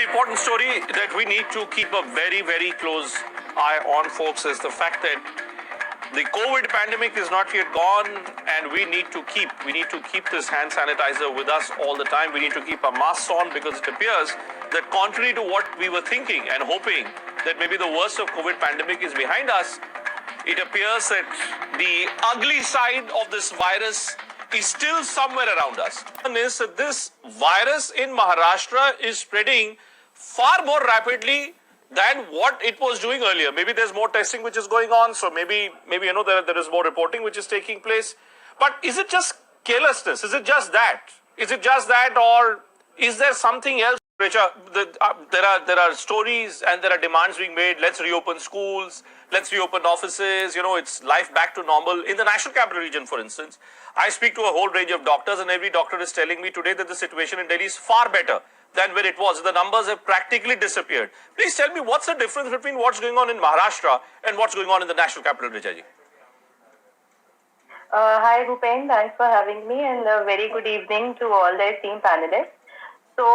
important story that we need to keep a very, very close eye on, folks, is the fact that the COVID pandemic is not yet gone, and we need to keep this hand sanitizer with us all the time. We need to keep our masks on, because it appears that contrary to what we were thinking and hoping that maybe the worst of COVID pandemic is behind us, it appears that the ugly side of this virus is still somewhere around us. One is that this virus in Maharashtra is spreading far more rapidly than what it was doing earlier. Maybe there's more testing which is going on, so maybe there is more reporting which is taking place. But is it just carelessness? Is it just that? Or is there something else? Richa, there are stories and there are demands being made. Let's reopen schools. Let's reopen offices. It's life back to normal. In the National Capital Region, for instance, I speak to a whole range of doctors, and every doctor is telling me today that the situation in Delhi is far better than where it was. The numbers have practically disappeared. Please tell me, what's the difference between what's going on in Maharashtra and what's going on in the National Capital, Richa ji? Hi, Rupen. Thanks for having me, and a very good evening to all the esteemed panelists. So,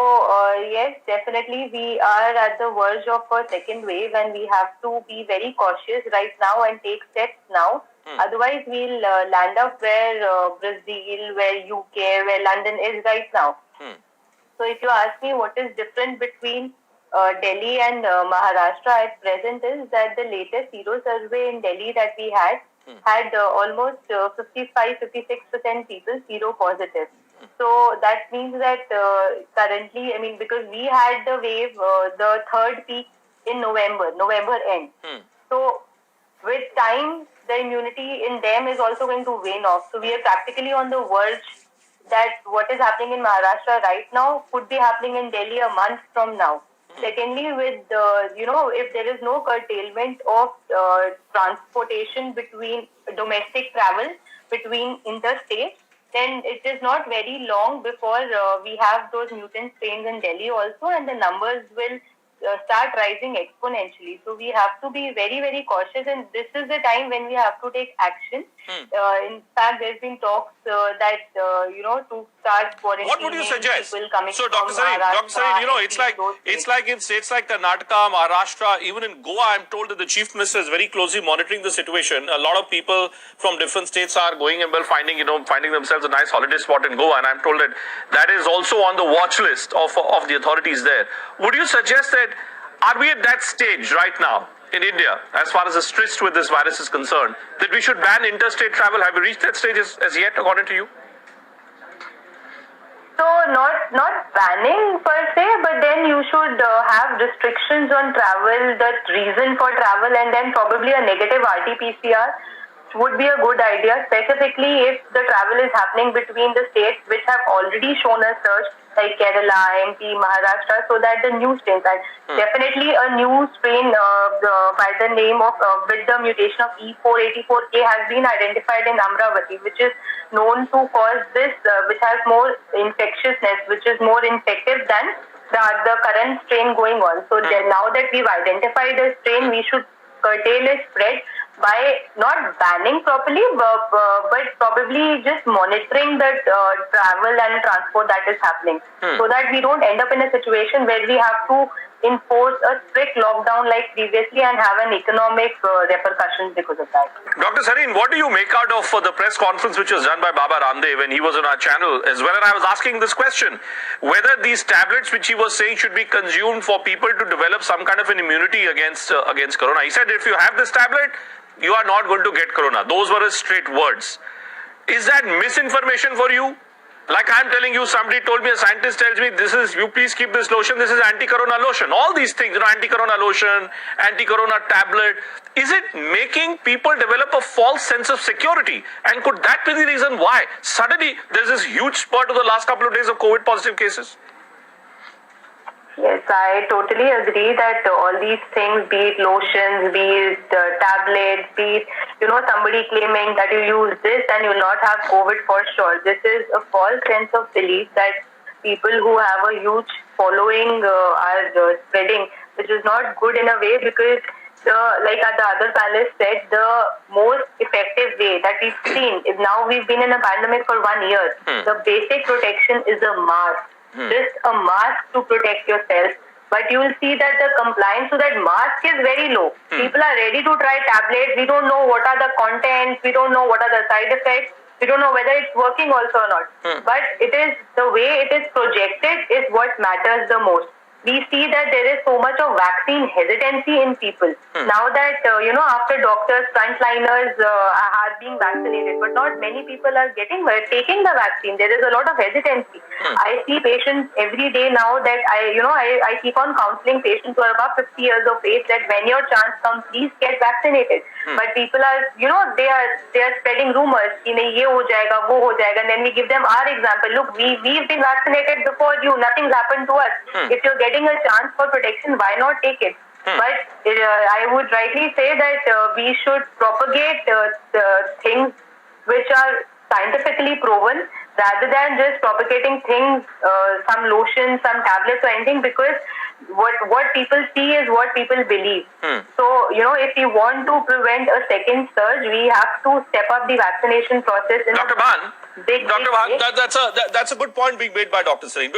yes, definitely we are at the verge of a second wave, and we have to be very cautious right now and take steps now. Otherwise, we'll land up where Brazil, where UK, where London is right now. So, if you ask me what is different between Delhi and Maharashtra at present, is that the latest Sero survey in Delhi that we had almost 55-56% people Sero positive. So that means that currently, because we had the wave, the third peak in November end. So with time, the immunity in them is also going to wane off. So we are practically on the verge that what is happening in Maharashtra right now could be happening in Delhi a month from now. Secondly, with if there is no curtailment of transportation between domestic travel between interstate, then it is not very long before we have those mutant strains in Delhi also, and the numbers will start rising exponentially. So we have to be very, very cautious, and this is the time when we have to take action. In fact, there's been talks that to start quarantining. What would you suggest? People coming so, Dr. Sarin, it's like in states like Karnataka, Maharashtra, even in Goa, I'm told that the Chief Minister is very closely monitoring the situation. A lot of people from different states are going and finding themselves a nice holiday spot in Goa, and I'm told that is also on the watch list of the authorities there. Would you suggest that, are we at that stage right now in India, as far as the stress with this virus is concerned, that we should ban interstate travel? Have we reached that stage as yet, according to you? So not banning per se, but then you should have restrictions on travel, the reason for travel, and then probably a negative RT-PCR would be a good idea, specifically if the travel is happening between the states which have already shown a surge, like Kerala, MP, Maharashtra, so that the new strains, definitely a new strain by the name of, with the mutation of E484K has been identified in Amravati, which is known to cause this, which has more infectiousness, which is more infective than the current strain going on. So now that we've identified the strain, we should curtail its spread by not banning properly, but probably just monitoring the travel and transport that is happening, so that we don't end up in a situation where we have to enforce a strict lockdown like previously and have an economic repercussions because of that. Dr. Sarin, what do you make out of the press conference which was done by Baba Ramdev when he was on our channel as well? And I was asking this question, whether these tablets which he was saying should be consumed for people to develop some kind of an immunity against corona. He said, if you have this tablet, you are not going to get corona. Those were his straight words. Is that misinformation for you? Like I'm telling you, somebody told me, a scientist tells me, you please keep this lotion, this is anti-corona lotion. All these things, anti-corona lotion, anti-corona tablet. Is it making people develop a false sense of security? And could that be the reason why suddenly there's this huge spurt of the last couple of days of COVID positive cases? Yes, I totally agree that all these things, be it lotions, be it tablets, be it, somebody claiming that you use this and you will not have COVID for sure. This is a false sense of belief that people who have a huge following are spreading, which is not good in a way, because like the other panelists said, the most effective way that we've seen is, now we've been in a pandemic for 1 year. The basic protection is a mask. Just a mask to protect yourself. but you will see that the compliance to that mask is very low. People are ready to try tablets. We don't know what are the contents. We don't know what are the side effects. We don't know whether it's working also or not. But it is the way it is projected is what matters the most. We see that there is so much of vaccine hesitancy in people. Now that, after doctors, frontliners are being vaccinated, but not many people are taking the vaccine. There is a lot of hesitancy. I see patients every day now that I keep on counseling patients who are above 50 years of age that when your chance comes, please get vaccinated. But people are, they are spreading rumors. कि नहीं ये हो जाएगा, वो हो जाएगा. And then we give them our example. Look, we've been vaccinated before you. Nothing's happened to us. If you're getting a chance for protection, why not take it? But I would rightly say that we should propagate things which are scientifically proven rather than just propagating things, some lotion, some tablets or anything, because what people see is what people believe. So, if you want to prevent a second surge, we have to step up the vaccination process. Dr. Bhan, that's a good point being made by Dr. Sareen.